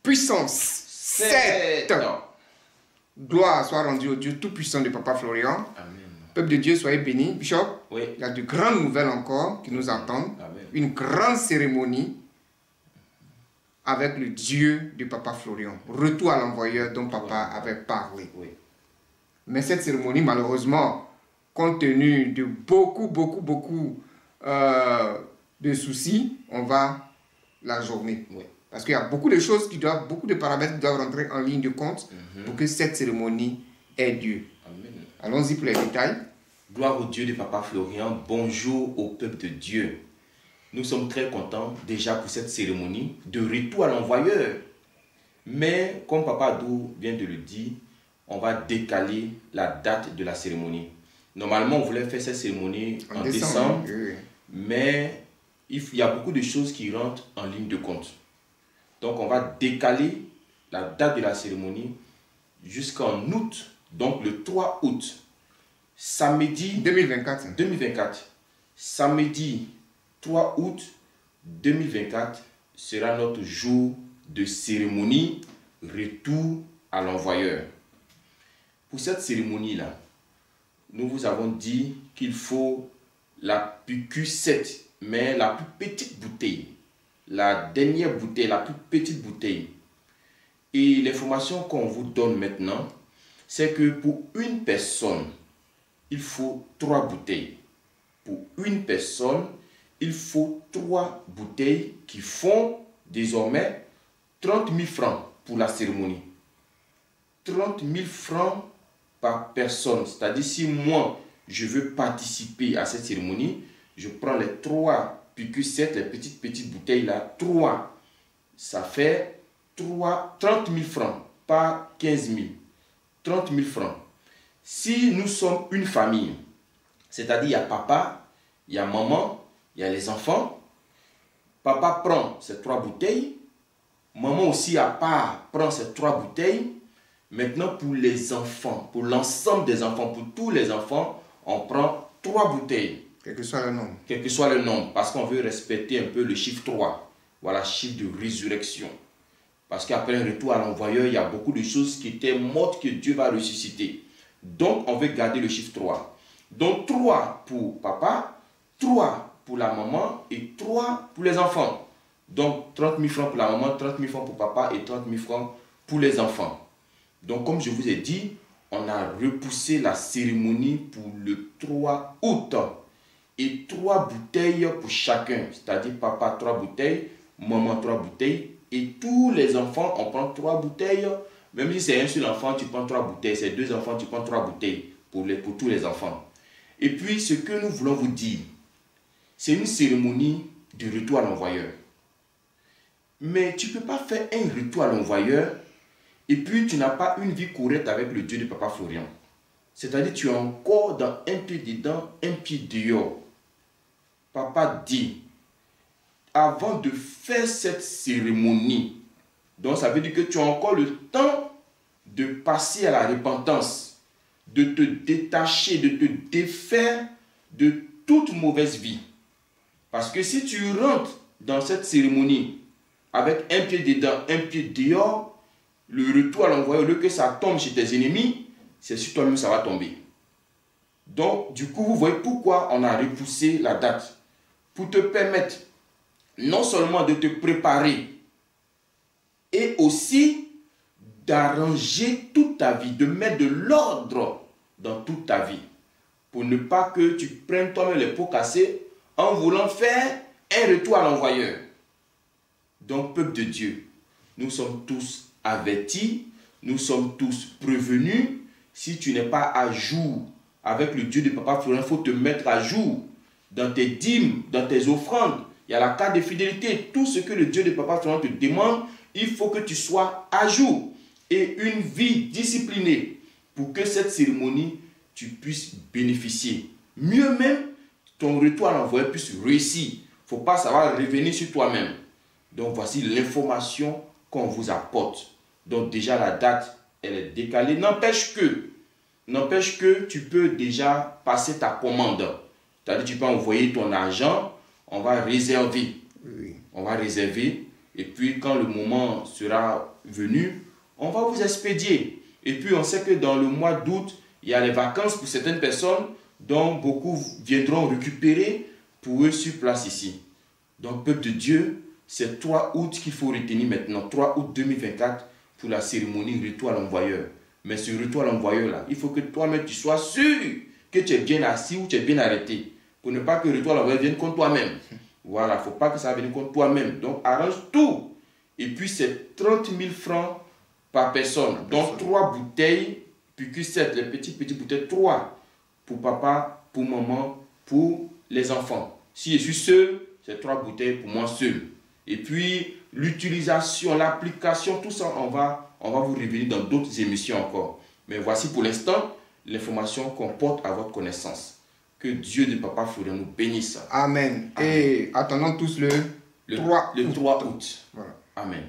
Puissance 7. Gloire soit rendue au Dieu Tout-Puissant de Papa Florian. Amen. Peuple de Dieu, soyez bénis. Bishop, Oui. il y a de grandes nouvelles encore qui nous attendent. Amen. Une grande cérémonie avec le Dieu de Papa Florian. Retour à l'envoyeur dont Papa avait parlé. Oui. Mais cette cérémonie, malheureusement, compte tenu de beaucoup de soucis, on va la journée. Oui. Parce qu'il y a beaucoup de choses beaucoup de paramètres qui doivent rentrer en ligne de compte pour que cette cérémonie ait lieu. Amen. Allons-y pour les détails. Gloire au Dieu de Papa Florian. Bonjour au peuple de Dieu. Nous sommes très contents déjà pour cette cérémonie de retour à l'envoyeur. Mais comme Papa Adou vient de le dire, on va décaler la date de la cérémonie. Normalement, on voulait faire cette cérémonie en décembre, oui. mais il y a beaucoup de choses qui rentrent en ligne de compte. Donc, on va décaler la date de la cérémonie jusqu'en août, donc le 3 août. Samedi 2024. Samedi 3 août 2024 sera notre jour de cérémonie retour à l'envoyeur. Pour cette cérémonie-là, nous vous avons dit qu'il faut la PQ7, mais la plus petite bouteille, la dernière bouteille, la plus petite bouteille. Et l'information qu'on vous donne maintenant, c'est que pour une personne, il faut 3 bouteilles. Pour une personne, il faut 3 bouteilles qui font désormais 30 000 francs pour la cérémonie. 30 000 francs par personne. C'est-à-dire, si moi, je veux participer à cette cérémonie, je prends les 3 PQ7, les petites bouteilles là, 3. Ça fait 30 000 francs, pas 15 000. 30 000 francs. Si nous sommes une famille, c'est-à-dire il y a papa, il y a maman, il y a les enfants, papa prend ces 3 bouteilles, maman aussi à part prend ces 3 bouteilles. Maintenant pour les enfants, pour l'ensemble des enfants, pour tous les enfants, on prend 3 bouteilles. Quel que soit le nombre. Quel que soit le nombre, parce qu'on veut respecter un peu le chiffre 3. Voilà, chiffre de résurrection. Parce qu'après un retour à l'envoyeur, il y a beaucoup de choses qui étaient mortes que Dieu va ressusciter. Donc, on veut garder le chiffre 3. Donc, 3 pour papa, 3 pour la maman et 3 pour les enfants. Donc, 30 000 francs pour la maman, 30 000 francs pour papa et 30 000 francs pour les enfants. Donc, comme je vous ai dit, on a repoussé la cérémonie pour le 3 août. Et 3 bouteilles pour chacun. C'est-à-dire, papa 3 bouteilles, maman 3 bouteilles. Et tous les enfants, on prend 3 bouteilles. Même si c'est un seul enfant, tu prends 3 bouteilles. C'est 2 enfants, tu prends 3 bouteilles pour tous les enfants. Et puis, ce que nous voulons vous dire, c'est une cérémonie de retour à l'envoyeur. Mais tu ne peux pas faire un retour à l'envoyeur et puis tu n'as pas une vie correcte avec le Dieu de Papa Florian. C'est-à-dire tu es encore dans un pied dedans, un pied dehors. Papa dit, avant de faire cette cérémonie, donc ça veut dire que tu as encore le temps de passer à la repentance, de te détacher, de te défaire de toute mauvaise vie. Parce que si tu rentres dans cette cérémonie avec un pied dedans, un pied dehors, le retour à l'envoyeur, au lieu que ça tombe chez tes ennemis, c'est sur toi-même ça va tomber. Donc, du coup, vous voyez pourquoi on a repoussé la date. Pour te permettre non seulement de te préparer, et aussi d'arranger toute ta vie, de mettre de l'ordre dans toute ta vie. Pour ne pas que tu prennes toi-même les pots cassés en voulant faire un retour à l'envoyeur. Donc, peuple de Dieu, nous sommes tous avertis, nous sommes tous prévenus. Si tu n'es pas à jour avec le Dieu de Papa Florian, il faut te mettre à jour dans tes dîmes, dans tes offrandes. Il y a la carte de fidélité. Tout ce que le Dieu de Papa Florian te demande, il faut que tu sois à jour. Et une vie disciplinée pour que cette cérémonie, tu puisses bénéficier. Mieux même, ton retour à l'envoyeur puisse réussir. Il ne faut pas savoir revenir sur toi-même. Donc voici l'information qu'on vous apporte. Donc déjà la date, elle est décalée. N'empêche que tu peux déjà passer ta commande. C'est-à-dire tu peux envoyer ton argent, on va réserver. Oui. On va réserver Et puis, quand le moment sera venu, on va vous expédier. Et puis, on sait que dans le mois d'août, il y a les vacances pour certaines personnes, dont beaucoup viendront récupérer pour eux sur place ici. Donc, peuple de Dieu, c'est 3 août qu'il faut retenir maintenant, 3 août 2024, pour la cérémonie retour à l'envoyeur. Mais ce retour à l'envoyeur là, il faut que toi-même tu sois sûr que tu es bien assis ou tu es bien arrêté. Pour ne pas que le retour à l'envoyeur vienne contre toi-même. Voilà, il ne faut pas que ça vienne contre toi-même. Donc arrange tout. Et puis c'est 30 000 francs par personne. Donc 3 bouteilles, puis que 7, les petites bouteilles, 3 pour papa, pour maman, pour les enfants. Si je suis seul, c'est 3 bouteilles pour moi seul. Et puis l'utilisation, l'application, tout ça, on va vous revenir dans d'autres émissions encore. Mais voici pour l'instant l'information qu'on porte à votre connaissance. Que Dieu de Papa Florian nous bénisse. Amen. Et attendons tous le 3 août. Voilà. Amen.